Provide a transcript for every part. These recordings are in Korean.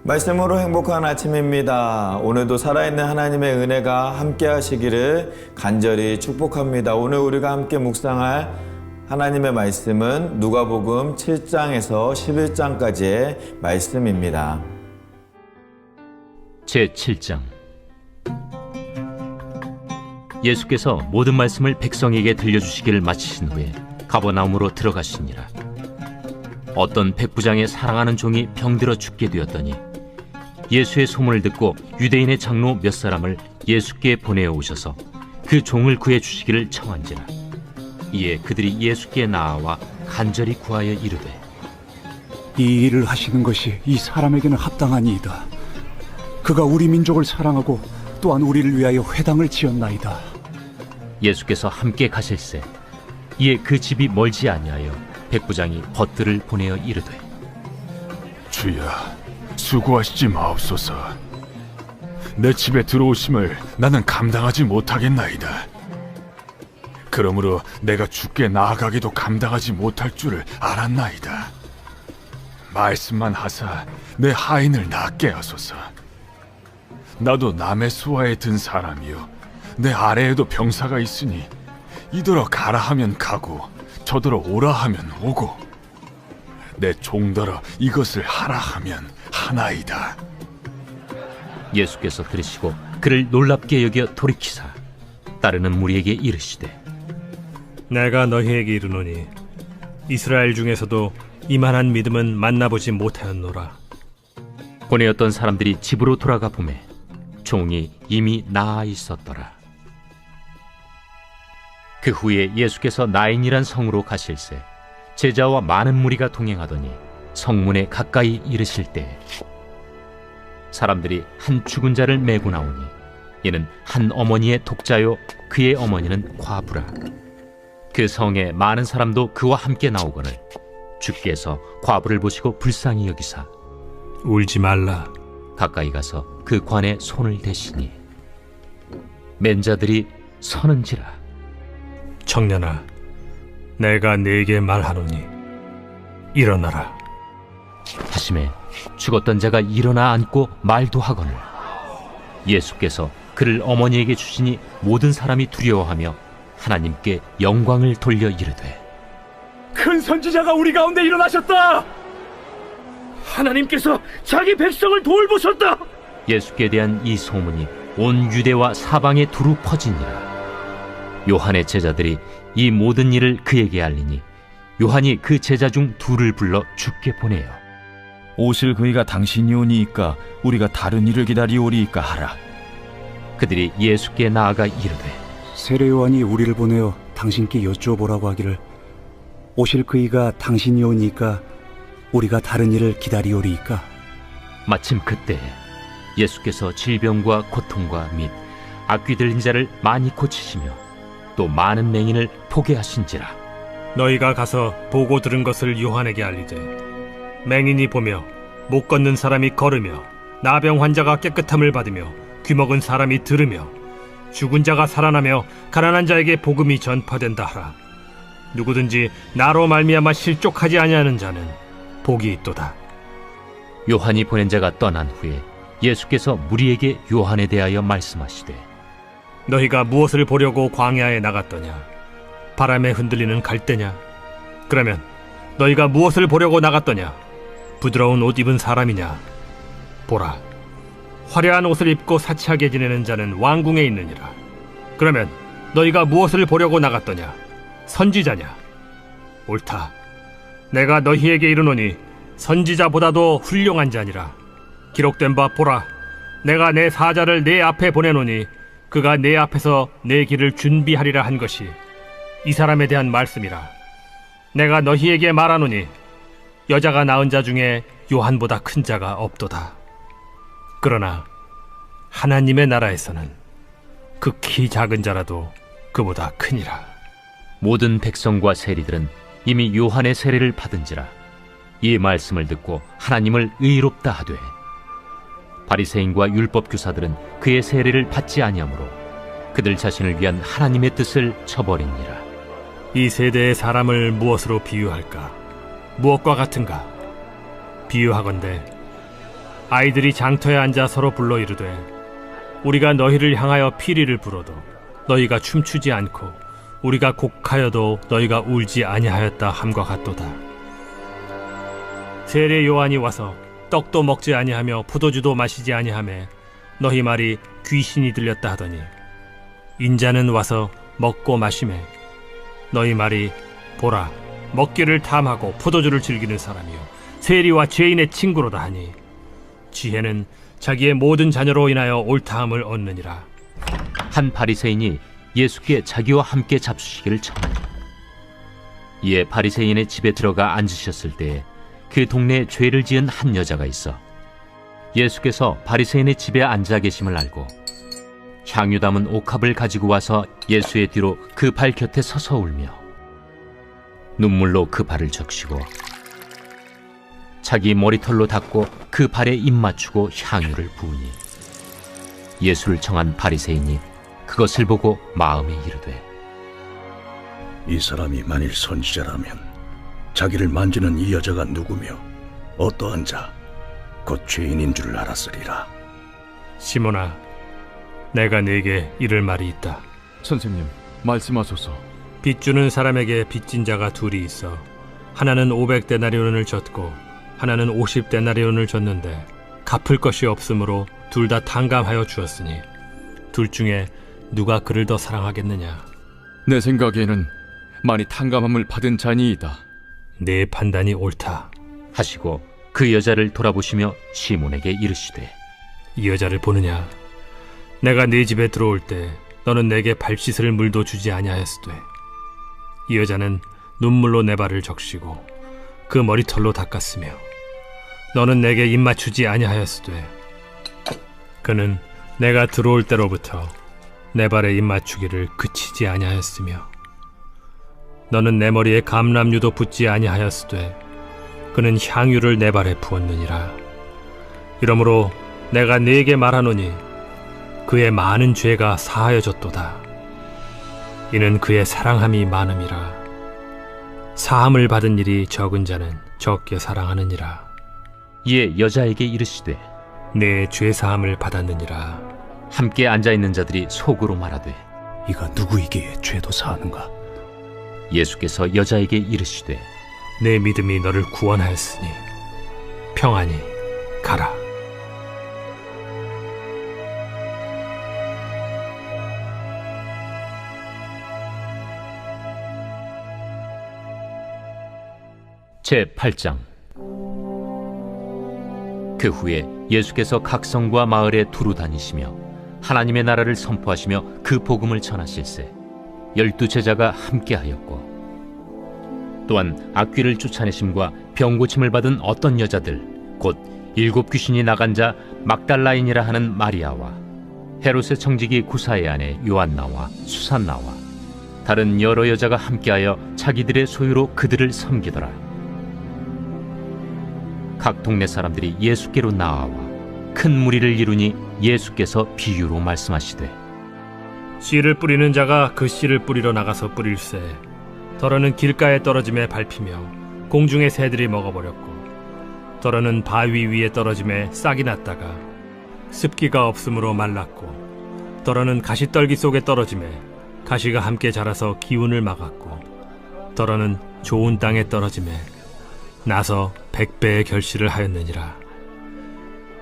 말씀으로 행복한 아침입니다. 오늘도 살아있는 하나님의 은혜가 함께 하시기를 간절히 축복합니다. 오늘 우리가 함께 묵상할 하나님의 말씀은 누가복음 7장에서 11장까지의 말씀입니다. 제7장. 예수께서 모든 말씀을 백성에게 들려주시기를 마치신 후에 가버나움으로 들어가시니라. 어떤 백부장의 사랑하는 종이 병들어 죽게 되었더니 예수의 소문을 듣고 유대인의 장로 몇 사람을 예수께 보내어 오셔서 그 종을 구해 주시기를 청한지라. 이에 그들이 예수께 나아와 간절히 구하여 이르되, 이 일을 하시는 것이 이 사람에게는 합당하니이다. 그가 우리 민족을 사랑하고 또한 우리를 위하여 회당을 지었나이다. 예수께서 함께 가실새 이에 그 집이 멀지 아니하여 백부장이 벗들을 보내어 이르되, 주여, 수고하시지 마옵소서. 내 집에 들어오심을 나는 감당하지 못하겠나이다. 그러므로 내가 주께 나아가기도 감당하지 못할 줄을 알았나이다. 말씀만 하사 내 하인을 낫게 하소서. 나도 남의 수하에 든 사람이요, 내 아래에도 병사가 있으니 이더러 가라 하면 가고 저더러 오라 하면 오고 내 종더러 이것을 하라 하면 하나이다. 예수께서 들으시고 그를 놀랍게 여겨 돌이키사 따르는 무리에게 이르시되, 내가 너희에게 이르노니 이스라엘 중에서도 이만한 믿음은 만나보지 못하였노라. 보내었던 사람들이 집으로 돌아가 보매 종이 이미 나아 있었더라. 그 후에 예수께서 나인이란 성으로 가실새 제자와 많은 무리가 동행하더니 성문에 가까이 이르실 때에 사람들이 한 죽은 자를 메고 나오니 이는 한 어머니의 독자요 그의 어머니는 과부라. 그 성에 많은 사람도 그와 함께 나오거늘 주께서 과부를 보시고 불쌍히 여기사 울지 말라. 가까이 가서 그 관에 손을 대시니 맨 자들이 서는지라. 청년아, 내가 네게 말하노니 일어나라. 하심에 죽었던 자가 일어나 앉고 말도 하거늘 예수께서 그를 어머니에게 주시니 모든 사람이 두려워하며 하나님께 영광을 돌려 이르되, 큰 선지자가 우리 가운데 일어나셨다. 하나님께서 자기 백성을 돌보셨다. 예수께 대한 이 소문이 온 유대와 사방에 두루 퍼지니라. 요한의 제자들이 이 모든 일을 그에게 알리니 요한이 그 제자 중 둘을 불러 주께 보내어 오실 그이가 당신이 오니이까 우리가 다른 일을 기다리오리이까 하라. 그들이 예수께 나아가 이르되, 세례 요한이 우리를 보내어 당신께 여쭈어보라고 하기를 오실 그이가 당신이 오니까 우리가 다른 일을 기다리오리이까. 마침 그때에 예수께서 질병과 고통과 및 악귀 들린 자를 많이 고치시며 또 많은 맹인을 보게 하신지라. 너희가 가서 보고 들은 것을 요한에게 알리되, 맹인이 보며 못 걷는 사람이 걸으며 나병 환자가 깨끗함을 받으며 귀먹은 사람이 들으며 죽은 자가 살아나며 가난한 자에게 복음이 전파된다 하라. 누구든지 나로 말미암아 실족하지 아니하는 자는 복이 있도다. 요한이 보낸 자가 떠난 후에 예수께서 무리에게 요한에 대하여 말씀하시되, 너희가 무엇을 보려고 광야에 나갔더냐? 바람에 흔들리는 갈대냐? 그러면 너희가 무엇을 보려고 나갔더냐? 부드러운 옷 입은 사람이냐? 보라, 화려한 옷을 입고 사치하게 지내는 자는 왕궁에 있느니라. 그러면 너희가 무엇을 보려고 나갔더냐? 선지자냐? 옳다. 내가 너희에게 이르노니 선지자보다도 훌륭한 자니라. 기록된 바 보라, 내가 내 사자를 내 앞에 보내노니 그가 내 앞에서 내 길을 준비하리라 한 것이 이 사람에 대한 말씀이라. 내가 너희에게 말하노니 여자가 낳은 자 중에 요한보다 큰 자가 없도다. 그러나 하나님의 나라에서는 극히 작은 자라도 그보다 크니라. 모든 백성과 세리들은 이미 요한의 세례를 받은지라. 이 말씀을 듣고 하나님을 의롭다 하되 바리새인과 율법 교사들은 그의 세례를 받지 아니하므로 그들 자신을 위한 하나님의 뜻을 저버리니라. 이 세대의 사람을 무엇으로 비유할까? 무엇과 같은가? 비유하건대 아이들이 장터에 앉아 서로 불러 이르되 우리가 너희를 향하여 피리를 불어도 너희가 춤추지 않고 우리가 곡하여도 너희가 울지 아니하였다 함과 같도다. 세례 요한이 와서 떡도 먹지 아니하며 포도주도 마시지 아니하매 너희 말이 귀신이 들렸다 하더니 인자는 와서 먹고 마시매 너희 말이 보라 먹기를 탐하고 포도주를 즐기는 사람이요 세리와 죄인의 친구로다 하니 지혜는 자기의 모든 자녀로 인하여 옳다함을 얻느니라. 한 바리새인이 예수께 자기와 함께 잡수시기를 청하니 이에 바리새인의 집에 들어가 앉으셨을 때에 그 동네에 죄를 지은 한 여자가 있어 예수께서 바리새인의 집에 앉아 계심을 알고 향유 담은 옥합을 가지고 와서 예수의 뒤로 그 발 곁에 서서 울며 눈물로 그 발을 적시고 자기 머리털로 닦고 그 발에 입 맞추고 향유를 부으니 예수를 청한 바리새인이 그것을 보고 마음에 이르되 이 사람이 만일 선지자라면 자기를 만지는 이 여자가 누구며 어떠한 자 곧 죄인인 줄 알았으리라. 시몬아, 내가 네게 이를 말이 있다. 선생님, 말씀하소서. 빚 주는 사람에게 빚진 자가 둘이 있어 하나는 500데나리온을 졌고 하나는 50데나리온을 졌는데 갚을 것이 없으므로 둘 다 탕감하여 주었으니 둘 중에 누가 그를 더 사랑하겠느냐? 내 생각에는 많이 탕감함을 받은 자니이다. 네 판단이 옳다. 하시고 그 여자를 돌아보시며 시몬에게 이르시되 이 여자를 보느냐? 내가 네 집에 들어올 때 너는 내게 발 씻을 물도 주지 아니하였으되 이 여자는 눈물로 내 발을 적시고 그 머리털로 닦았으며 너는 내게 입 맞추지 아니하였으되 그는 내가 들어올 때로부터 내 발에 입 맞추기를 그치지 아니하였으며 너는 내 머리에 감람유도 붓지 아니하였으되 그는 향유를 내 발에 부었느니라. 이러므로 내가 네게 말하노니 그의 많은 죄가 사하여졌도다. 이는 그의 사랑함이 많음이라. 사함을 받은 일이 적은 자는 적게 사랑하느니라. 이에 여자에게 이르시되 내 죄 사함을 받았느니라. 함께 앉아있는 자들이 속으로 말하되 이가 누구이기에 죄도 사하는가? 예수께서 여자에게 이르시되 내 믿음이 너를 구원하였으니 평안히 가라. 제8장. 그 후에 예수께서 각 성과 마을에 두루 다니시며 하나님의 나라를 선포하시며 그 복음을 전하실세 12 제자가 함께하였고 또한 악귀를 쫓아내심과 병 고침을 받은 어떤 여자들 곧 7 귀신이 나간 자 막달라인이라 하는 마리아와 헤롯의 청지기 구사의 아내 요한나와 수산나와 다른 여러 여자가 함께하여 자기들의 소유로 그들을 섬기더라. 각 동네 사람들이 예수께로 나아와 큰 무리를 이루니 예수께서 비유로 말씀하시되 씨를 뿌리는 자가 그 씨를 뿌리러 나가서 뿌릴새 더러는 길가에 떨어짐에 밟히며 공중의 새들이 먹어버렸고 더러는 바위 위에 떨어짐에 싹이 났다가 습기가 없으므로 말랐고 더러는 가시떨기 속에 떨어짐에 가시가 함께 자라서 기운을 막았고 더러는 좋은 땅에 떨어짐에 나서 100배의 결실을 하였느니라.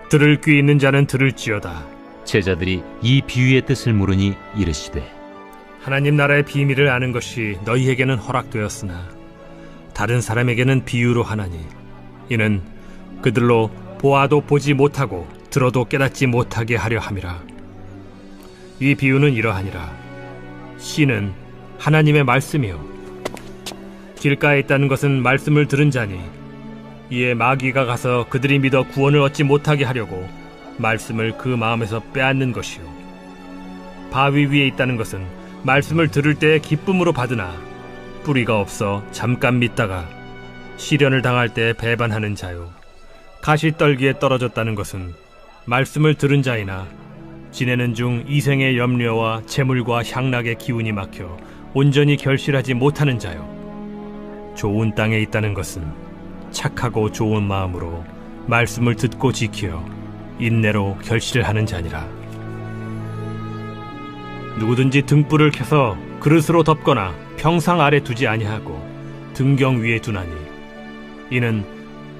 들을 귀 있는 자는 들을지어다. 제자들이 이 비유의 뜻을 물으니 이르시되 하나님 나라의 비밀을 아는 것이 너희에게는 허락되었으나 다른 사람에게는 비유로 하나니 이는 그들로 보아도 보지 못하고 들어도 깨닫지 못하게 하려 함이라. 이 비유는 이러하니라. 씨는 하나님의 말씀이요 길가에 있다는 것은 말씀을 들은 자니 이에 마귀가 가서 그들이 믿어 구원을 얻지 못하게 하려고 말씀을 그 마음에서 빼앗는 것이요 바위 위에 있다는 것은 말씀을 들을 때에 기쁨으로 받으나 뿌리가 없어 잠깐 믿다가 시련을 당할 때 배반하는 자요 가시떨기에 떨어졌다는 것은 말씀을 들은 자이나 지내는 중 이생의 염려와 재물과 향락의 기운이 막혀 온전히 결실하지 못하는 자요 좋은 땅에 있다는 것은 착하고 좋은 마음으로 말씀을 듣고 지키어 인내로 결실을 하는 자니라. 누구든지 등불을 켜서 그릇으로 덮거나 평상 아래 두지 아니하고 등경 위에 두나니 이는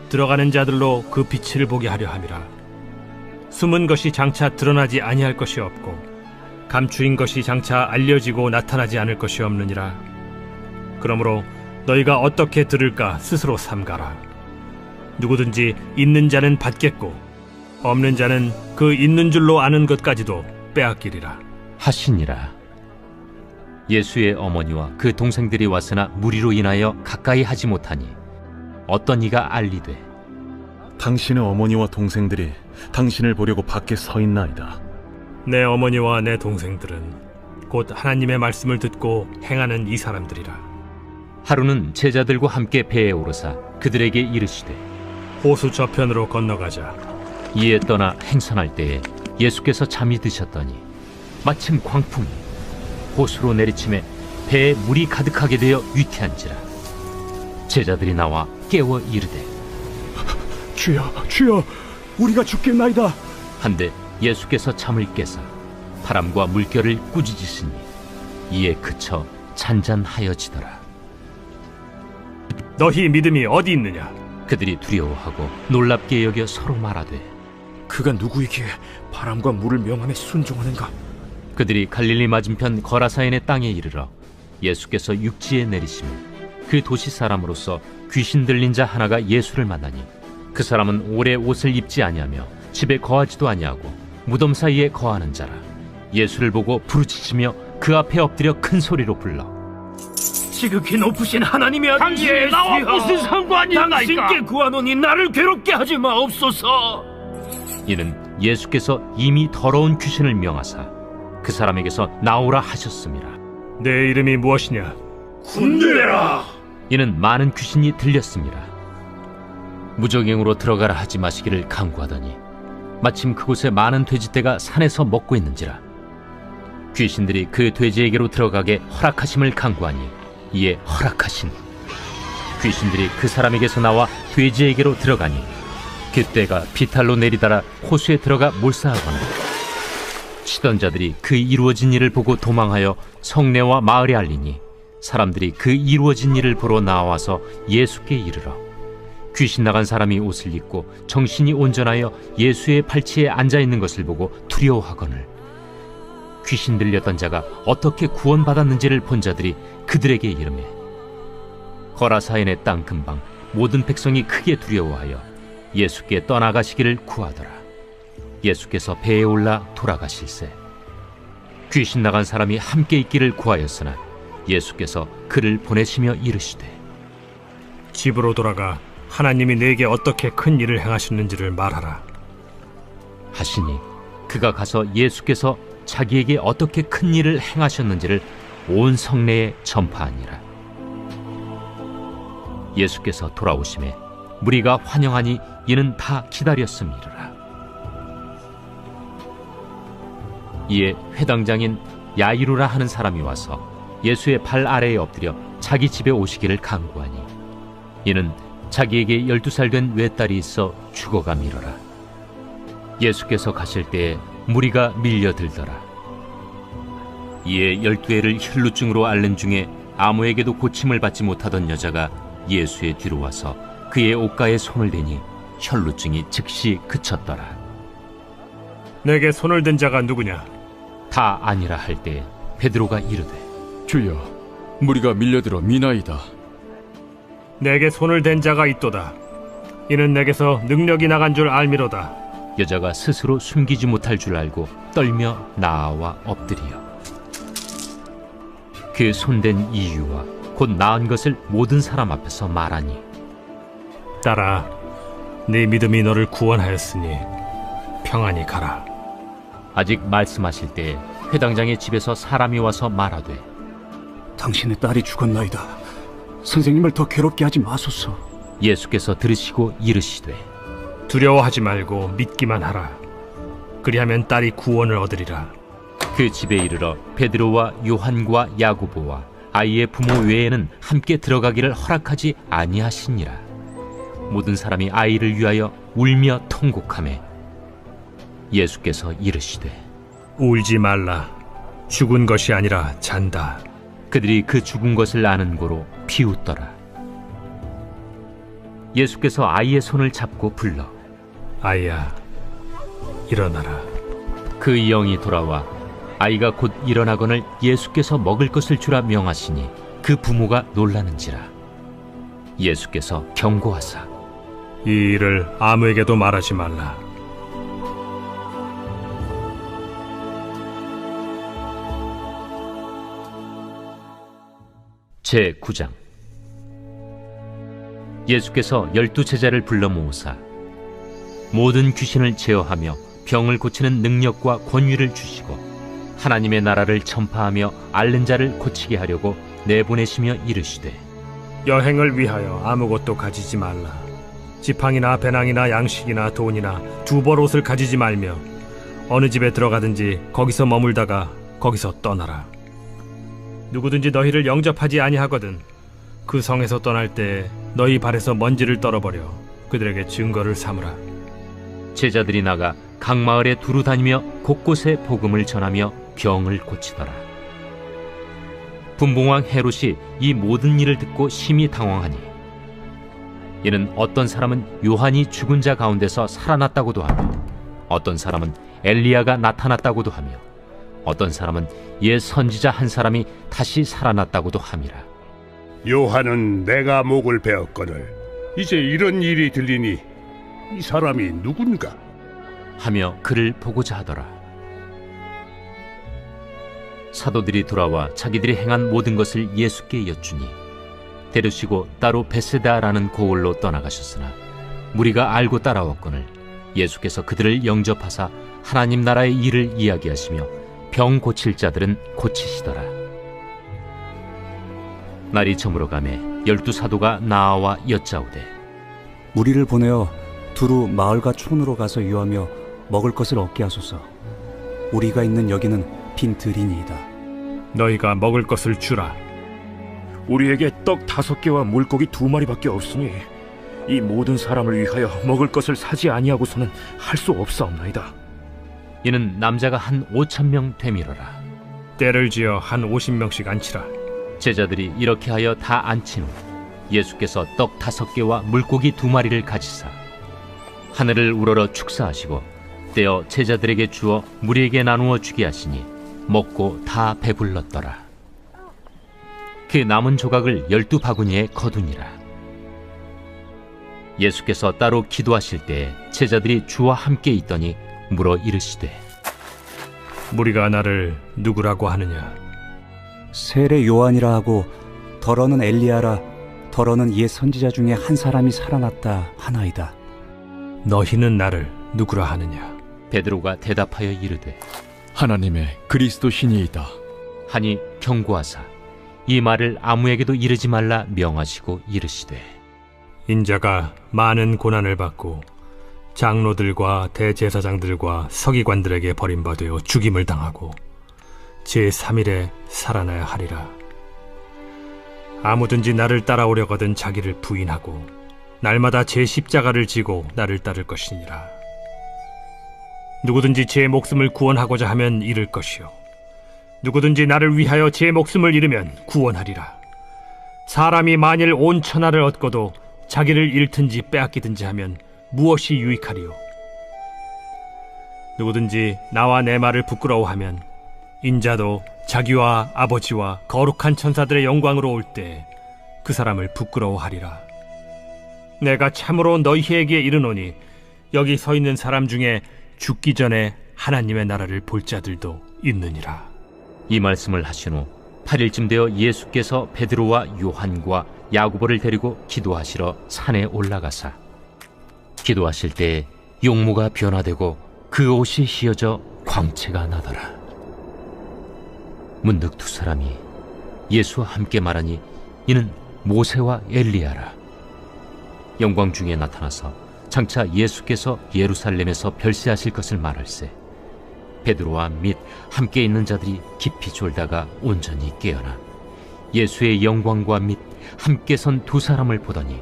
들어가는 자들로 그 빛을 보게 하려 함이라. 숨은 것이 장차 드러나지 아니할 것이 없고 감추인 것이 장차 알려지고 나타나지 않을 것이 없느니라. 그러므로 너희가 어떻게 들을까 스스로 삼가라. 누구든지 있는 자는 받겠고 없는 자는 그 있는 줄로 아는 것까지도 빼앗기리라 하시니라. 예수의 어머니와 그 동생들이 왔으나 무리로 인하여 가까이 하지 못하니 어떤 이가 알리되 당신의 어머니와 동생들이 당신을 보려고 밖에 서 있나이다. 내 어머니와 내 동생들은 곧 하나님의 말씀을 듣고 행하는 이 사람들이라. 하루는 제자들과 함께 배에 오르사 그들에게 이르시되 호수 저편으로 건너가자. 이에 떠나 행선할 때에 예수께서 잠이 드셨더니 마침 광풍이 호수로 내리침에 배에 물이 가득하게 되어 위태한지라. 제자들이 나와 깨워 이르되 주여, 주여, 우리가 죽겠나이다. 한데 예수께서 잠을 깨사 바람과 물결을 꾸짖으시니 이에 그쳐 잔잔하여지더라. 너희 믿음이 어디 있느냐? 그들이 두려워하고 놀랍게 여겨 서로 말하되 그가 누구이기에 바람과 물을 명함에 순종하는가? 그들이 갈릴리 맞은편 거라사인의 땅에 이르러 예수께서 육지에 내리시며 그 도시 사람으로서 귀신 들린 자 하나가 예수를 만나니 그 사람은 오래 옷을 입지 아니하며 집에 거하지도 아니하고 무덤 사이에 거하는 자라. 예수를 보고 부르짖으며 그 앞에 엎드려 큰 소리로 불러 지극히 높으신 하나님의 아들 당신이 나와 무슨 상관이 있나이까? 당신께 구하노니 나를 괴롭게 하지 마옵소서. 이는 예수께서 이미 더러운 귀신을 명하사 그 사람에게서 나오라 하셨습니다. 내 이름이 무엇이냐? 군대라. 이는 많은 귀신이 들렸습니다. 무적행으로 들어가라 하지 마시기를 강구하더니 마침 그곳에 많은 돼지떼가 산에서 먹고 있는지라. 귀신들이 그 돼지에게로 들어가게 허락하심을 강구하니 이에 허락하신 귀신들이 그 사람에게서 나와 돼지에게로 들어가니 그때가 비탈로 내리다라 호수에 들어가 몰사하거나 치던 자들이 그 이루어진 일을 보고 도망하여 성내와 마을에 알리니 사람들이 그 이루어진 일을 보러 나와서 예수께 이르러 귀신 나간 사람이 옷을 입고 정신이 온전하여 예수의 팔치에 앉아있는 것을 보고 두려워하거늘 귀신 들렸던 자가 어떻게 구원받았는지를 본 자들이 그들에게 이르매 거라사인의 땅 근방 모든 백성이 크게 두려워하여 예수께 떠나가시기를 구하더라. 예수께서 배에 올라 돌아가실세 귀신 나간 사람이 함께 있기를 구하였으나 예수께서 그를 보내시며 이르시되 집으로 돌아가 하나님이 내게 어떻게 큰 일을 행하셨는지를 말하라 하시니 그가 가서 예수께서 자기에게 어떻게 큰 일을 행하셨는지를 온 성내에 전파하니라. 예수께서 돌아오심에 무리가 환영하니 이는 다 기다렸음이라. 이에 회당장인 야이루라 하는 사람이 와서 예수의 발 아래에 엎드려 자기 집에 오시기를 간구하니 이는 자기에게 12살 된 외딸이 있어 죽어가미러라. 예수께서 가실 때에 무리가 밀려들더라. 이에 12해를 혈루증으로 앓는 중에 아무에게도 고침을 받지 못하던 여자가 예수의 뒤로 와서 그의 옷가에 손을 대니 혈루증이 즉시 그쳤더라. 내게 손을 댄 자가 누구냐? 다 아니라 할 때 베드로가 이르되 주여, 무리가 밀려들어 미나이다. 내게 손을 댄 자가 있도다. 이는 내게서 능력이 나간 줄 알미로다. 여자가 스스로 숨기지 못할 줄 알고 떨며 나아와 엎드리어 그 손댄 이유와 곧 나은 것을 모든 사람 앞에서 말하니 딸아, 네 믿음이 너를 구원하였으니 평안히 가라. 아직 말씀하실 때에 회당장의 집에서 사람이 와서 말하되 당신의 딸이 죽었나이다. 선생님을 더 괴롭게 하지 마소서. 예수께서 들으시고 이르시되 두려워하지 말고 믿기만 하라. 그리하면 딸이 구원을 얻으리라. 그 집에 이르러 베드로와 요한과 야고보와 아이의 부모 외에는 함께 들어가기를 허락하지 아니하시니라. 모든 사람이 아이를 위하여 울며 통곡하매 예수께서 이르시되 울지 말라. 죽은 것이 아니라 잔다. 그들이 그 죽은 것을 아는 고로 비웃더라. 예수께서 아이의 손을 잡고 불러 아이야, 일어나라. 그 영이 돌아와 아이가 곧 일어나거늘 예수께서 먹을 것을 주라 명하시니 그 부모가 놀라는지라. 예수께서 경고하사 이 일을 아무에게도 말하지 말라. 제9장. 예수께서 12제자를 불러 모으사 모든 귀신을 제어하며 병을 고치는 능력과 권위를 주시고 하나님의 나라를 전파하며 앓는 자를 고치게 하려고 내보내시며 이르시되 여행을 위하여 아무것도 가지지 말라. 지팡이나 배낭이나 양식이나 돈이나 두벌 옷을 가지지 말며 어느 집에 들어가든지 거기서 머물다가 거기서 떠나라. 누구든지 너희를 영접하지 아니하거든 그 성에서 떠날 때 너희 발에서 먼지를 떨어버려 그들에게 증거를 삼으라. 제자들이 나가 각 마을에 두루 다니며 곳곳에 복음을 전하며 병을 고치더라. 분봉왕 헤롯이 이 모든 일을 듣고 심히 당황하니 이는 어떤 사람은 요한이 죽은 자 가운데서 살아났다고도 하며 어떤 사람은 엘리야가 나타났다고도 하며 어떤 사람은 옛 선지자 한 사람이 다시 살아났다고도 함이라. 요한은 내가 목을 베었거늘 이제 이런 일이 들리니 이 사람이 누군가 하며 그를 보고자 하더라. 사도들이 돌아와 자기들이 행한 모든 것을 예수께 여쭈니 데려시고 따로 베세다라는 고을로 떠나가셨으나 무리가 알고 따라왔거늘 예수께서 그들을 영접하사 하나님 나라의 일을 이야기하시며 병 고칠 자들은 고치시더라. 날이 저물어 가매 12사도가 나아와 여짜오되 우리를 보내어 두루 마을과 촌으로 가서 유하며 먹을 것을 얻게 하소서. 우리가 있는 여기는 빈 들이니이다. 너희가 먹을 것을 주라. 우리에게 떡 5개와 물고기 2마리밖에 없으니 이 모든 사람을 위하여 먹을 것을 사지 아니하고서는 할 수 없사옵나이다. 이는 남자가 한 5,000명 되밀어라. 때를 지어 한 50명씩 앉히라. 제자들이 이렇게 하여 다 앉힌 후 예수께서 떡 5개와 물고기 2마리를 가지사 하늘을 우러러 축사하시고 떼어 제자들에게 주어 무리에게 나누어 주게 하시니 먹고 다 배불렀더라. 그 남은 조각을 12바구니에 거두니라. 예수께서 따로 기도하실 때 제자들이 주와 함께 있더니 물어 이르시되 무리가 나를 누구라고 하느냐? 세례 요한이라 하고 더러는 엘리야라 더러는 옛 선지자 중에 한 사람이 살아났다 하나이다. 너희는 나를 누구라 하느냐? 베드로가 대답하여 이르되 하나님의 그리스도 신이이다 하니 경고하사 이 말을 아무에게도 이르지 말라 명하시고 이르시되 인자가 많은 고난을 받고 장로들과 대제사장들과 서기관들에게 버림받아 죽임을 당하고 제3일에 살아나야 하리라. 아무든지 나를 따라오려거든 자기를 부인하고 날마다 제 십자가를 지고 나를 따를 것이니라. 누구든지 제 목숨을 구원하고자 하면 잃을 것이요 누구든지 나를 위하여 제 목숨을 잃으면 구원하리라. 사람이 만일 온 천하를 얻고도 자기를 잃든지 빼앗기든지 하면 무엇이 유익하리요? 누구든지 나와 내 말을 부끄러워하면 인자도 자기와 아버지와 거룩한 천사들의 영광으로 올 때 그 사람을 부끄러워하리라. 내가 참으로 너희에게 이르노니 여기 서 있는 사람 중에 죽기 전에 하나님의 나라를 볼 자들도 있느니라. 이 말씀을 하신 후 8일쯤 되어 예수께서 베드로와 요한과 야고보를 데리고 기도하시러 산에 올라가사 기도하실 때 용모가 변화되고 그 옷이 휘어져 광채가 나더라. 문득 두 사람이 예수와 함께 말하니 이는 모세와 엘리야라. 영광 중에 나타나서 장차 예수께서 예루살렘에서 별세하실 것을 말할세 베드로와 및 함께 있는 자들이 깊이 졸다가 온전히 깨어나 예수의 영광과 및 함께 선 두 사람을 보더니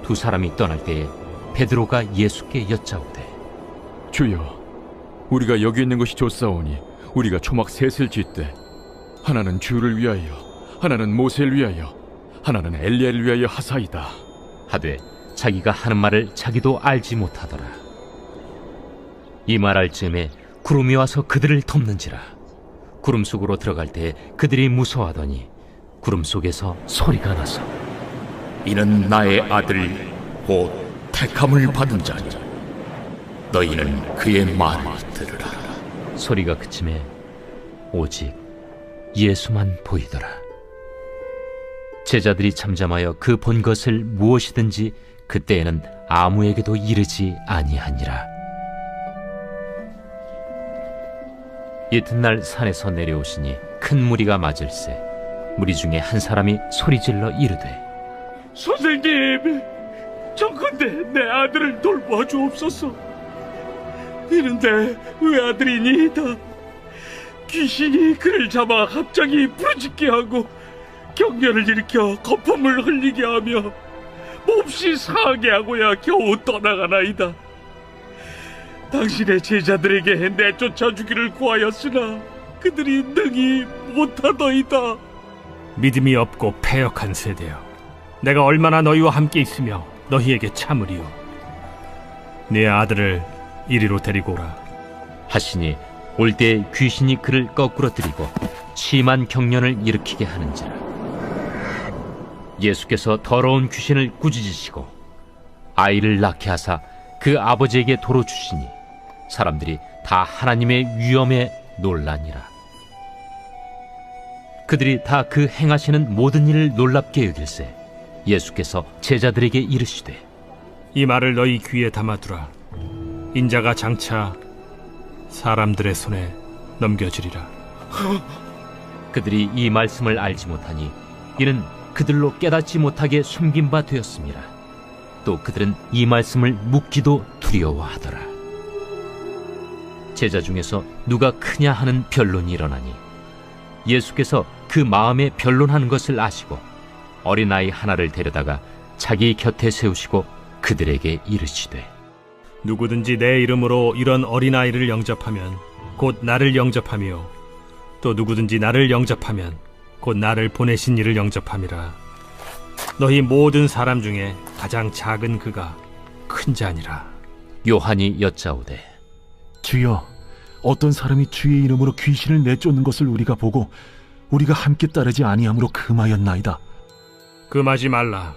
두 사람이 떠날 때에 베드로가 예수께 여짜오되 주여, 우리가 여기 있는 것이 좋사오니 우리가 초막 셋을 짓되 하나는 주를 위하여, 하나는 모세를 위하여, 하나는 엘리야를 위하여 하사이다 하되 자기가 하는 말을 자기도 알지 못하더라. 이 말할 즈음에 구름이 와서 그들을 덮는지라. 구름 속으로 들어갈 때 그들이 무서워하더니 구름 속에서 소리가 나서 이는 나의 아들 곧 택함을 받은 자니 너희는 그의 말을 들으라. 소리가 그침에 오직 예수만 보이더라. 제자들이 잠잠하여 그 본 것을 무엇이든지 그때에는 아무에게도 이르지 아니하니라. 이튿날 산에서 내려오시니 큰 무리가 맞을세. 무리 중에 한 사람이 소리질러 이르되 선생님, 정컨대 내 아들을 돌보아 주옵소서. 이런데 외아들이니이다. 귀신이 그를 잡아 갑자기 부르짖게 하고 경련을 일으켜 거품을 흘리게 하며 몹시 상하게 하고야 겨우 떠나가나이다. 당신의 제자들에게 내쫓아 주기를 구하였으나 그들이 능히 못하더이다. 믿음이 없고 패역한 세대여, 내가 얼마나 너희와 함께 있으며 너희에게 참으리요. 네 아들을 이리로 데리고 오라 하시니 올 때 귀신이 그를 거꾸로 들이고 심한 경련을 일으키게 하는지라. 예수께서 더러운 귀신을 꾸짖으시고 아이를 낳게 하사 그 아버지에게 도로 주시니 사람들이 다 하나님의 위엄에 놀라니라. 그들이 다 그 행하시는 모든 일을 놀랍게 여길세 예수께서 제자들에게 이르시되 이 말을 너희 귀에 담아두라. 인자가 장차 사람들의 손에 넘겨지리라. 그들이 이 말씀을 알지 못하니 이는 그들로 깨닫지 못하게 숨긴 바 되었습니다. 또 그들은 이 말씀을 묻기도 두려워하더라. 제자 중에서 누가 크냐 하는 변론이 일어나니 예수께서 그 마음에 변론하는 것을 아시고 어린아이 하나를 데려다가 자기 곁에 세우시고 그들에게 이르시되 누구든지 내 이름으로 이런 어린아이를 영접하면 곧 나를 영접하며 또 누구든지 나를 영접하면 곧 나를 보내신 이를 영접함이라. 너희 모든 사람 중에 가장 작은 그가 큰 자니라. 요한이 여짜오되 주여, 어떤 사람이 주의 이름으로 귀신을 내쫓는 것을 우리가 보고 우리가 함께 따르지 아니함으로 금하였나이다. 금하지 말라.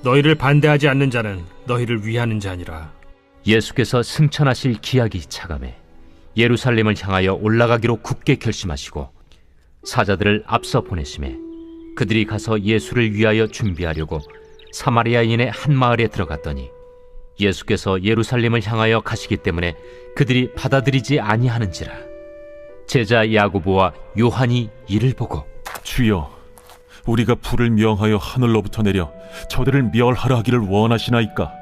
너희를 반대하지 않는 자는 너희를 위하는 자니라. 예수께서 승천하실 기약이 차감해 예루살렘을 향하여 올라가기로 굳게 결심하시고 사자들을 앞서 보내심에 그들이 가서 예수를 위하여 준비하려고 사마리아인의 한 마을에 들어갔더니 예수께서 예루살렘을 향하여 가시기 때문에 그들이 받아들이지 아니하는지라. 제자 야고보와 요한이 이를 보고 주여, 우리가 불을 명하여 하늘로부터 내려 저들을 멸하라 하기를 원하시나이까?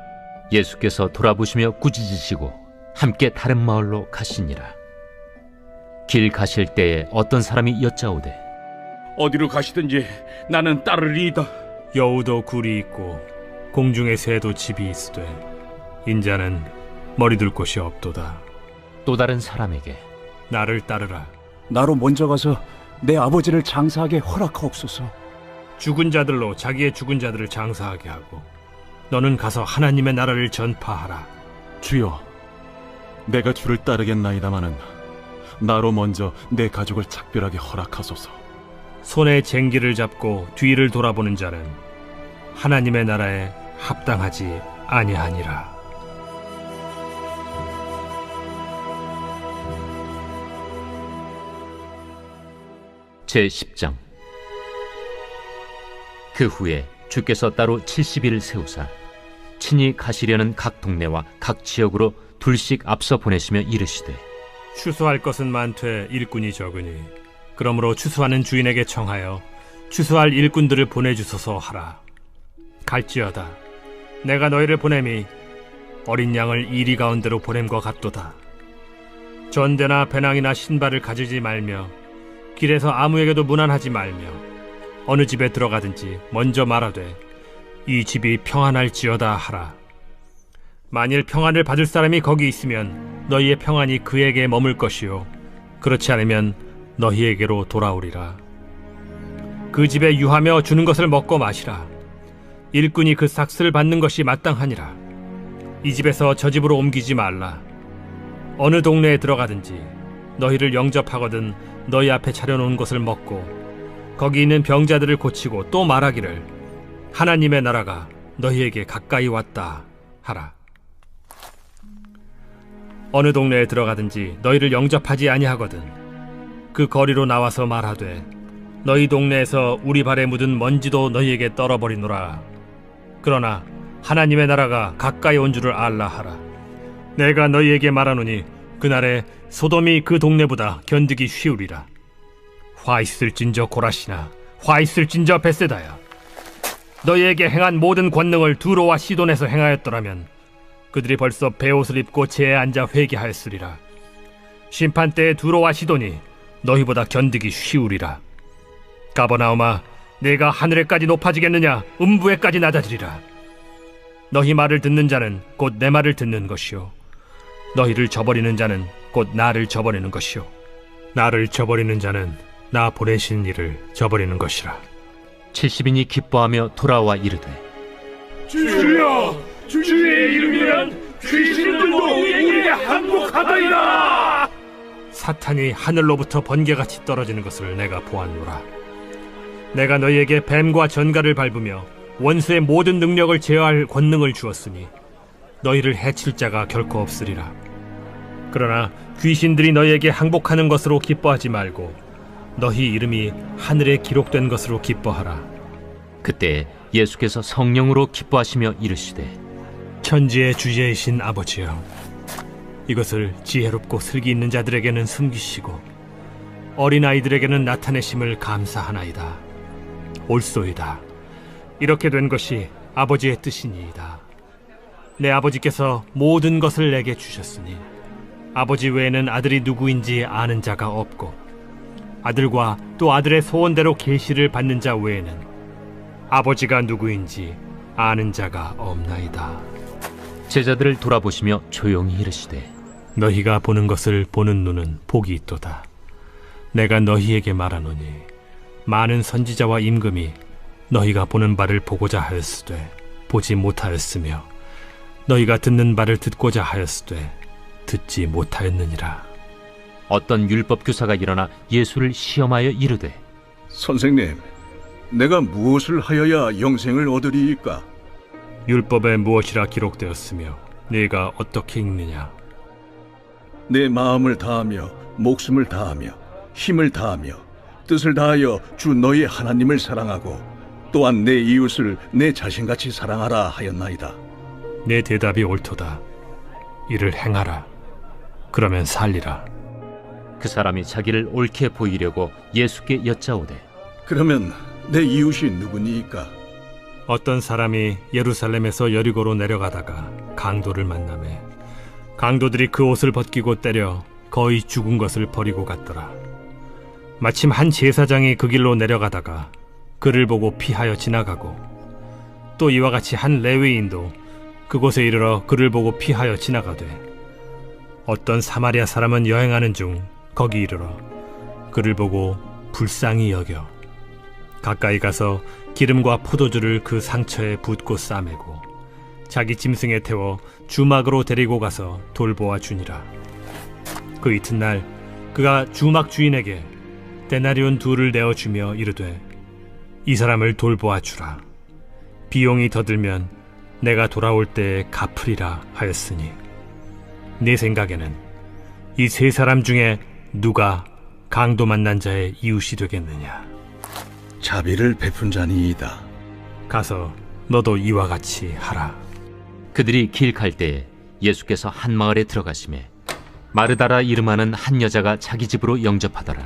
예수께서 돌아보시며 꾸짖으시고 함께 다른 마을로 가시니라. 길 가실 때에 어떤 사람이 여짜오되 어디로 가시든지 나는 따르리이다. 여우도 굴이 있고 공중의 새도 집이 있으되 인자는 머리 둘 곳이 없도다. 또 다른 사람에게 나를 따르라. 나로 먼저 가서 내 아버지를 장사하게 허락하옵소서. 죽은 자들로 자기의 죽은 자들을 장사하게 하고 너는 가서 하나님의 나라를 전파하라. 주여, 내가 주를 따르겠나이다마는 나로 먼저 내 가족을 작별하게 허락하소서. 손에 쟁기를 잡고 뒤를 돌아보는 자는 하나님의 나라에 합당하지 아니하니라. 제10장. 그 후에 주께서 따로 70일을 세우사 친히 가시려는 각 동네와 각 지역으로 둘씩 앞서 보내시며 이르시되 추수할 것은 많되 일꾼이 적으니 그러므로 추수하는 주인에게 청하여 추수할 일꾼들을 보내주소서 하라. 갈지어다 내가 너희를 보냄이 어린 양을 이리 가운데로 보냄과 같도다. 전대나 배낭이나 신발을 가지지 말며 길에서 아무에게도 문안하지 말며 어느 집에 들어가든지 먼저 말하되 이 집이 평안할지어다 하라. 만일 평안을 받을 사람이 거기 있으면 너희의 평안이 그에게 머물 것이요 그렇지 않으면 너희에게로 돌아오리라. 그 집에 유하며 주는 것을 먹고 마시라. 일꾼이 그 삭슬을 받는 것이 마땅하니라. 이 집에서 저 집으로 옮기지 말라. 어느 동네에 들어가든지 너희를 영접하거든 너희 앞에 차려놓은 것을 먹고 거기 있는 병자들을 고치고 또 말하기를 하나님의 나라가 너희에게 가까이 왔다 하라. 어느 동네에 들어가든지 너희를 영접하지 아니하거든 그 거리로 나와서 말하되 너희 동네에서 우리 발에 묻은 먼지도 너희에게 떨어버리노라. 그러나 하나님의 나라가 가까이 온 줄을 알라 하라. 내가 너희에게 말하노니 그날에 소돔이 그 동네보다 견디기 쉬우리라. 화 있을진저 고라시나 화 있을진저 벳세다야. 너희에게 행한 모든 권능을 두로와 시돈에서 행하였더라면 그들이 벌써 베옷을 입고 재에 앉아 회개하였으리라. 심판 때에 두로와 시돈이 너희보다 견디기 쉬우리라. 가버나움아, 내가 하늘에까지 높아지겠느냐 음부에까지 낮아지리라. 너희 말을 듣는 자는 곧 내 말을 듣는 것이요 너희를 저버리는 자는 곧 나를 저버리는 것이요 나를 저버리는 자는 나 보내신 이를 저버리는 것이라. 70인이 기뻐하며 돌아와 이르되 주여, 주의 이름이면 귀신들도 우리에게 항복하더이다. 사탄이 하늘로부터 번개같이 떨어지는 것을 내가 보았노라. 내가 너희에게 뱀과 전갈을 밟으며 원수의 모든 능력을 제어할 권능을 주었으니 너희를 해칠 자가 결코 없으리라. 그러나 귀신들이 너희에게 항복하는 것으로 기뻐하지 말고 너희 이름이 하늘에 기록된 것으로 기뻐하라. 그때 예수께서 성령으로 기뻐하시며 이르시되 천지의 주제이신 아버지여, 이것을 지혜롭고 슬기 있는 자들에게는 숨기시고 어린아이들에게는 나타내심을 감사하나이다. 옳소이다. 이렇게 된 것이 아버지의 뜻이니이다. 내 아버지께서 모든 것을 내게 주셨으니 아버지 외에는 아들이 누구인지 아는 자가 없고 아들과 또 아들의 소원대로 계시를 받는 자 외에는 아버지가 누구인지 아는 자가 없나이다. 제자들을 돌아보시며 조용히 이르시되 너희가 보는 것을 보는 눈은 복이 있도다. 내가 너희에게 말하노니 많은 선지자와 임금이 너희가 보는 바를 보고자 하였으되 보지 못하였으며 너희가 듣는 바를 듣고자 하였으되 듣지 못하였느니라. 어떤 율법 교사가 일어나 예수를 시험하여 이르되 선생님, 내가 무엇을 하여야 영생을 얻으리이까? 율법에 무엇이라 기록되었으며 네가 어떻게 읽느냐? 내 마음을 다하며 목숨을 다하며 힘을 다하며 뜻을 다하여 주 너희 하나님을 사랑하고 또한 내 이웃을 내 자신같이 사랑하라 하였나이다. 내 대답이 옳도다. 이를 행하라. 그러면 살리라. 그 사람이 자기를 옳게 보이려고 예수께 여짜오되 그러면 내 이웃이 누구니이까? 어떤 사람이 예루살렘에서 여리고로 내려가다가 강도를 만나매 강도들이 그 옷을 벗기고 때려 거의 죽은 것을 버리고 갔더라. 마침 한 제사장이 그 길로 내려가다가 그를 보고 피하여 지나가고 또 이와 같이 한 레위인도 그곳에 이르러 그를 보고 피하여 지나가되 어떤 사마리아 사람은 여행하는 중 거기 이르러 그를 보고 불쌍히 여겨 가까이 가서 기름과 포도주를 그 상처에 붓고 싸매고 자기 짐승에 태워 주막으로 데리고 가서 돌보아 주니라. 그 이튿날 그가 주막 주인에게 데나리온 2를 내어주며 이르되 이 사람을 돌보아 주라. 비용이 더 들면 내가 돌아올 때에 갚으리라 하였으니 네 생각에는 이 세 사람 중에 누가 강도 만난 자의 이웃이 되겠느냐? 자비를 베푼 자니이다. 가서 너도 이와 같이 하라. 그들이 길 갈 때에 예수께서 한 마을에 들어가시매 마르다라 이름하는 한 여자가 자기 집으로 영접하더라.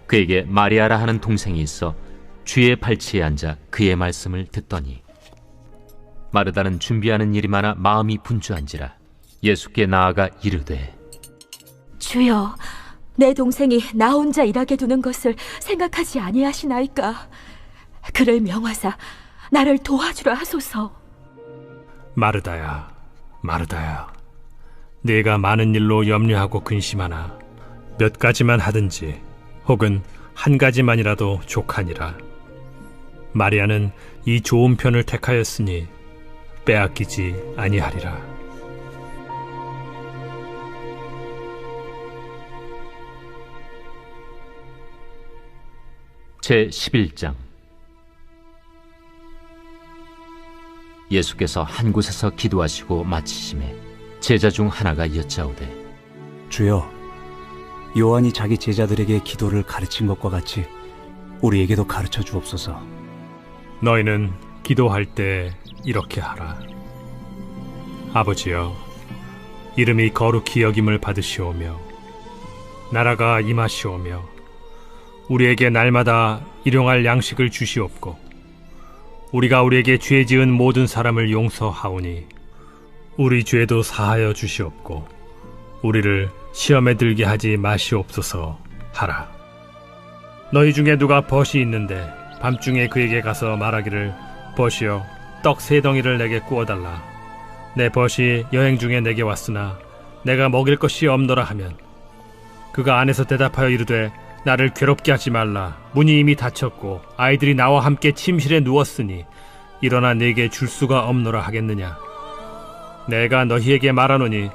그에게 마리아라 하는 동생이 있어 주의 발치에 앉아 그의 말씀을 듣더니 마르다는 준비하는 일이 많아 마음이 분주한지라 예수께 나아가 이르되 주여, 내 동생이 나 혼자 일하게 두는 것을 생각하지 아니하시나이까? 그를 명하사 나를 도와주라 하소서. 마르다야, 마르다야, 네가 많은 일로 염려하고 근심하나 몇 가지만 하든지 혹은 한 가지만이라도 족하니라. 마리아는 이 좋은 편을 택하였으니 빼앗기지 아니하리라. 제 11장. 예수께서 한 곳에서 기도하시고 마치심에 제자 중 하나가 여짜오되, 주여, 요한이 자기 제자들에게 기도를 가르친 것과 같이 우리에게도 가르쳐 주옵소서. 너희는 기도할 때 이렇게 하라. 아버지여, 이름이 거룩히 여김을 받으시오며 나라가 임하시오며 우리에게 날마다 일용할 양식을 주시옵고 우리가 우리에게 죄 지은 모든 사람을 용서하오니 우리 죄도 사하여 주시옵고 우리를 시험에 들게 하지 마시옵소서 하라. 너희 중에 누가 벗이 있는데 밤중에 그에게 가서 말하기를, 벗이여, 떡 3덩이를 내게 구워달라. 내 벗이 여행 중에 내게 왔으나 내가 먹일 것이 없노라 하면, 그가 안에서 대답하여 이르되, 나를 괴롭게 하지 말라. 문이 이미 닫혔고 아이들이 나와 함께 침실에 누웠으니 일어나 내게 줄 수가 없노라 하겠느냐. 내가 너희에게 말하노니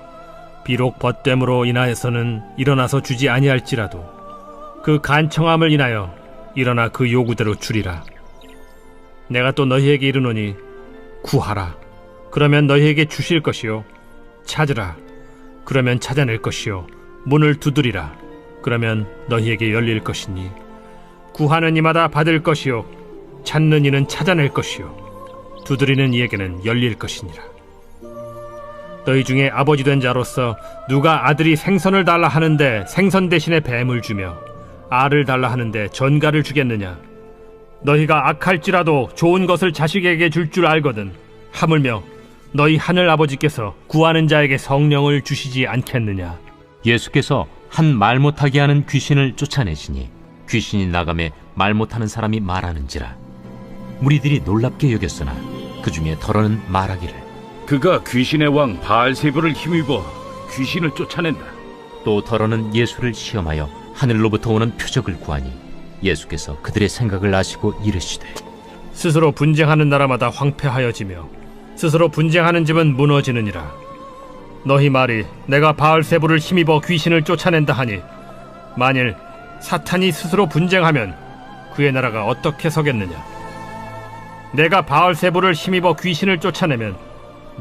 비록 벗됨으로 인하여서는 일어나서 주지 아니할지라도 그 간청함을 인하여 일어나 그 요구대로 주리라. 내가 또 너희에게 이르노니 구하라, 그러면 너희에게 주실 것이요, 찾으라, 그러면 찾아낼 것이요, 문을 두드리라, 그러면 너희에게 열릴 것이니, 구하는 이마다 받을 것이요, 찾는 이는 찾아낼 것이요, 두드리는 이에게는 열릴 것이니라. 너희 중에 아버지 된 자로서 누가 아들이 생선을 달라 하는데 생선 대신에 뱀을 주며 알을 달라 하는데 전갈을 주겠느냐? 너희가 악할지라도 좋은 것을 자식에게 줄 줄 알거든 하물며 너희 하늘 아버지께서 구하는 자에게 성령을 주시지 않겠느냐? 예수께서 한 말 못하게 하는 귀신을 쫓아내시니 귀신이 나가매 말 못하는 사람이 말하는지라. 무리들이 놀랍게 여겼으나 그 중에 더러는 말하기를, 그가 귀신의 왕 바알세불을 힘입어 귀신을 쫓아낸다. 또 더러는 예수를 시험하여 하늘로부터 오는 표적을 구하니 예수께서 그들의 생각을 아시고 이르시되, 스스로 분쟁하는 나라마다 황폐하여지며 스스로 분쟁하는 집은 무너지느니라. 너희 말이 내가 바알세불을 힘입어 귀신을 쫓아낸다 하니, 만일 사탄이 스스로 분쟁하면 그의 나라가 어떻게 서겠느냐? 내가 바알세불을 힘입어 귀신을 쫓아내면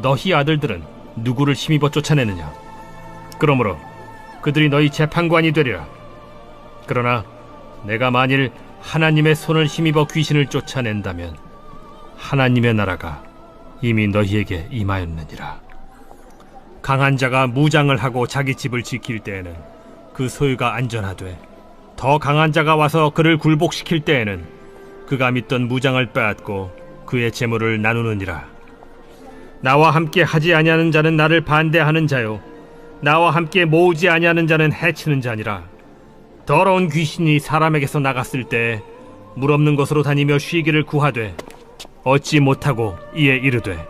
너희 아들들은 누구를 힘입어 쫓아내느냐? 그러므로 그들이 너희 재판관이 되리라. 그러나 내가 만일 하나님의 손을 힘입어 귀신을 쫓아낸다면 하나님의 나라가 이미 너희에게 임하였느니라. 강한 자가 무장을 하고 자기 집을 지킬 때에는 그 소유가 안전하되, 더 강한 자가 와서 그를 굴복시킬 때에는 그가 믿던 무장을 빼앗고 그의 재물을 나누느니라. 나와 함께 하지 아니하는 자는 나를 반대하는 자요, 나와 함께 모으지 아니하는 자는 해치는 자니라. 더러운 귀신이 사람에게서 나갔을 때 물 없는 곳으로 다니며 쉬기를 구하되 얻지 못하고 이에 이르되,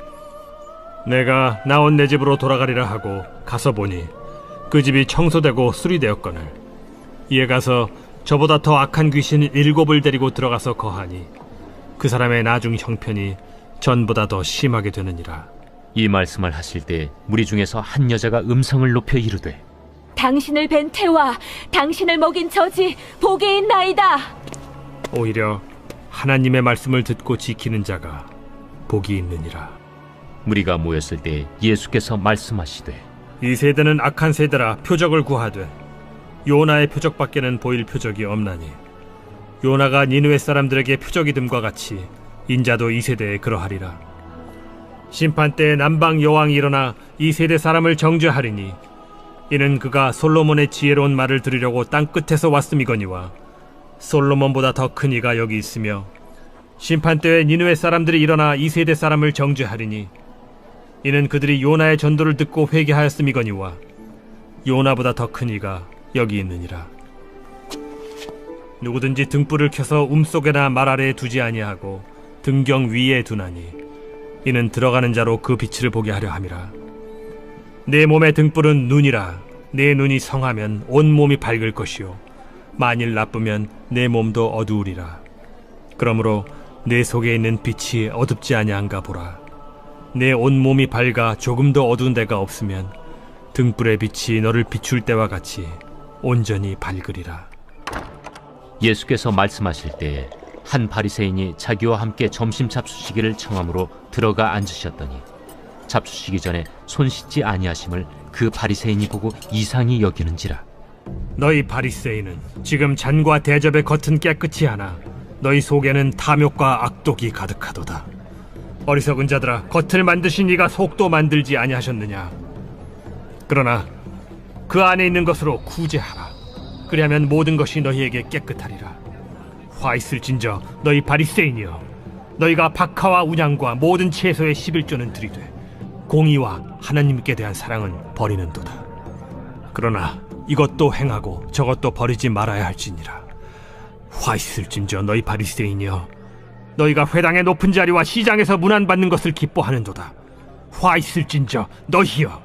내가 나온 내 집으로 돌아가리라 하고 가서 보니 그 집이 청소되고 수리되었거늘, 이에 가서 저보다 더 악한 귀신 7을 데리고 들어가서 거하니 그 사람의 나중 형편이 전보다 더 심하게 되느니라. 이 말씀을 하실 때 무리 중에서 한 여자가 음성을 높여 이르되, 당신을 뵌 태와 당신을 먹인 저지 복이 있나이다. 오히려 하나님의 말씀을 듣고 지키는 자가 복이 있느니라. 무리가 모였을 때 예수께서 말씀하시되, 이 세대는 악한 세대라 표적을 구하되 요나의 표적밖에는 보일 표적이 없나니, 요나가 니느웨 사람들에게 표적이 됨과 같이 인자도 이 세대에 그러하리라. 심판 때에 남방 여왕이 일어나 이 세대 사람을 정죄하리니, 이는 그가 솔로몬의 지혜로운 말을 들으려고 땅 끝에서 왔음이거니와 솔로몬보다 더 큰 이가 여기 있으며, 심판 때에 니느웨 사람들이 일어나 이 세대 사람을 정죄하리니, 이는 그들이 요나의 전도를 듣고 회개하였음이거니와 요나보다 더 큰 이가 여기 있느니라. 누구든지 등불을 켜서 움속에나 말 아래에 두지 아니하고 등경 위에 두나니 이는 들어가는 자로 그 빛을 보게 하려 함이라. 내 몸의 등불은 눈이라. 내 눈이 성하면 온 몸이 밝을 것이요 만일 나쁘면 내 몸도 어두우리라. 그러므로 내 속에 있는 빛이 어둡지 아니한가 보라. 내 온 몸이 밝아 조금도 어두운 데가 없으면 등불의 빛이 너를 비출 때와 같이 온전히 밝으리라. 예수께서 말씀하실 때에 한 바리새인이 자기와 함께 점심 잡수시기를 청함으로 들어가 앉으셨더니 잡수시기 전에 손 씻지 아니하심을 그 바리새인이 보고 이상히 여기는지라. 너희 바리새인은 지금 잔과 대접의 겉은 깨끗이 하나 너희 속에는 탐욕과 악독이 가득하도다. 어리석은 자들아, 겉을 만드신 이가 속도 만들지 아니하셨느냐? 그러나 그 안에 있는 것으로 구제하라. 그리하면 모든 것이 너희에게 깨끗하리라. 화 있을진저 너희 바리새인이여, 너희가 박하와 운양과 모든 채소의 11조는 들이되 공의와 하나님께 대한 사랑은 버리는도다. 그러나 이것도 행하고 저것도 버리지 말아야 할지니라. 화 있을진저 너희 바리새인이여, 너희가 회당의 높은 자리와 시장에서 문안받는 것을 기뻐하는도다. 화 있을진저 너희여,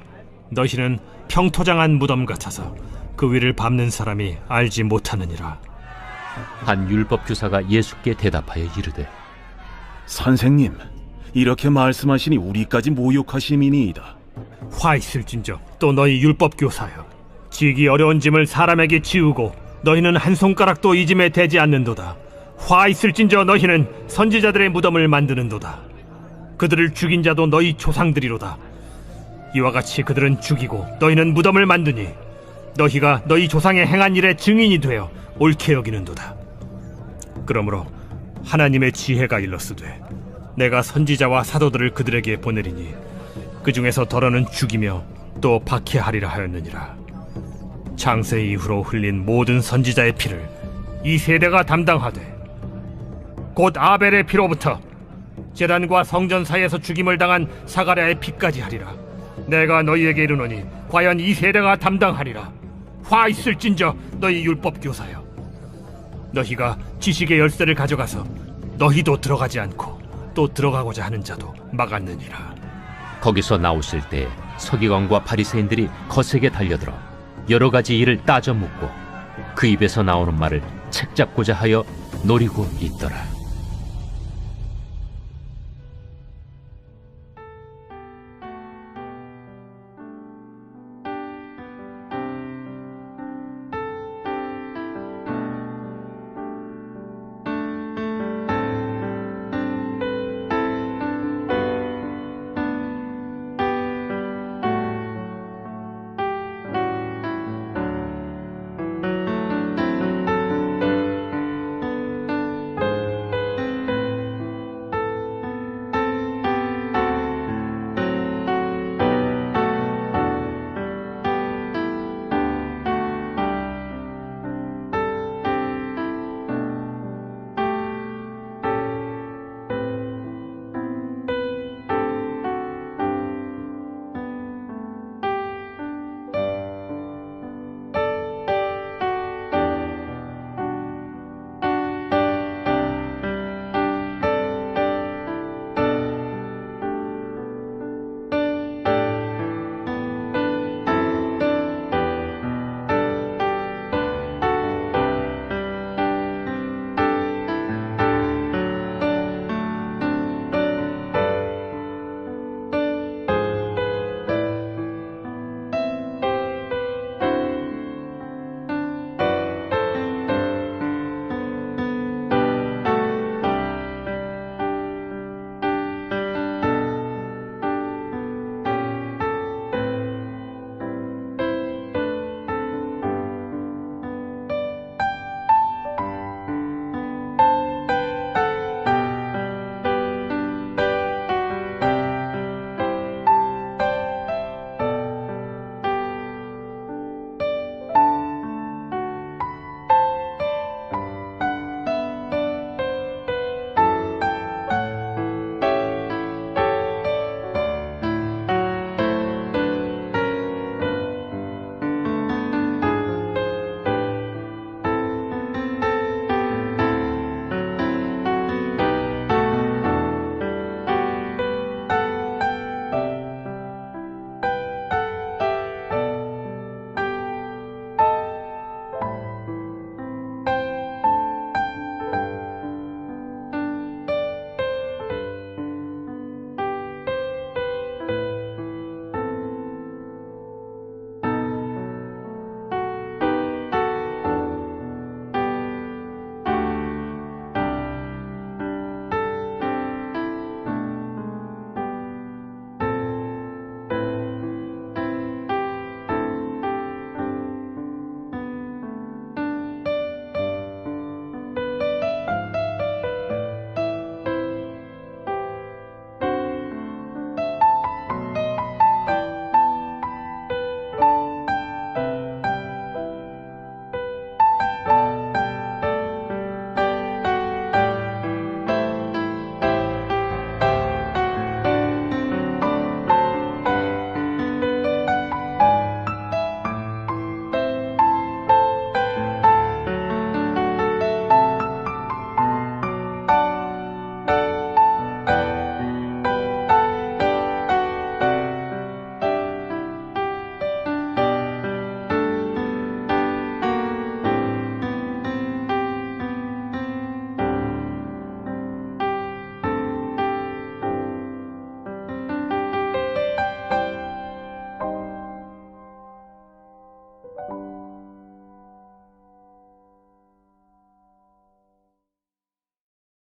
너희는 평토장한 무덤 같아서 그 위를 밟는 사람이 알지 못하느니라. 한 율법 교사가 예수께 대답하여 이르되, 선생님, 이렇게 말씀하시니 우리까지 모욕하심이니이다. 화 있을진저 또 너희 율법 교사여, 지기 어려운 짐을 사람에게 지우고 너희는 한 손가락도 이 짐에 대지 않는도다. 화 있을진저 너희는 선지자들의 무덤을 만드는도다. 그들을 죽인 자도 너희 조상들이로다. 이와 같이 그들은 죽이고 너희는 무덤을 만드니 너희가 너희 조상의 행한 일의 증인이 되어 옳게 여기는도다. 그러므로 하나님의 지혜가 일렀으되 내가 선지자와 사도들을 그들에게 보내리니 그 중에서 더러는 죽이며 또 박해하리라 하였느니라. 창세 이후로 흘린 모든 선지자의 피를 이 세대가 담당하되 곧 아벨의 피로부터 제단과 성전 사이에서 죽임을 당한 사가랴의 피까지 하리라. 내가 너희에게 이르노니 과연 이 세대가 담당하리라. 화 있을진저 너희 율법 교사여, 너희가 지식의 열쇠를 가져가서 너희도 들어가지 않고 또 들어가고자 하는 자도 막았느니라. 거기서 나오실 때 서기관과 바리새인들이 거세게 달려들어 여러 가지 일을 따져 묻고 그 입에서 나오는 말을 책잡고자 하여 노리고 있더라.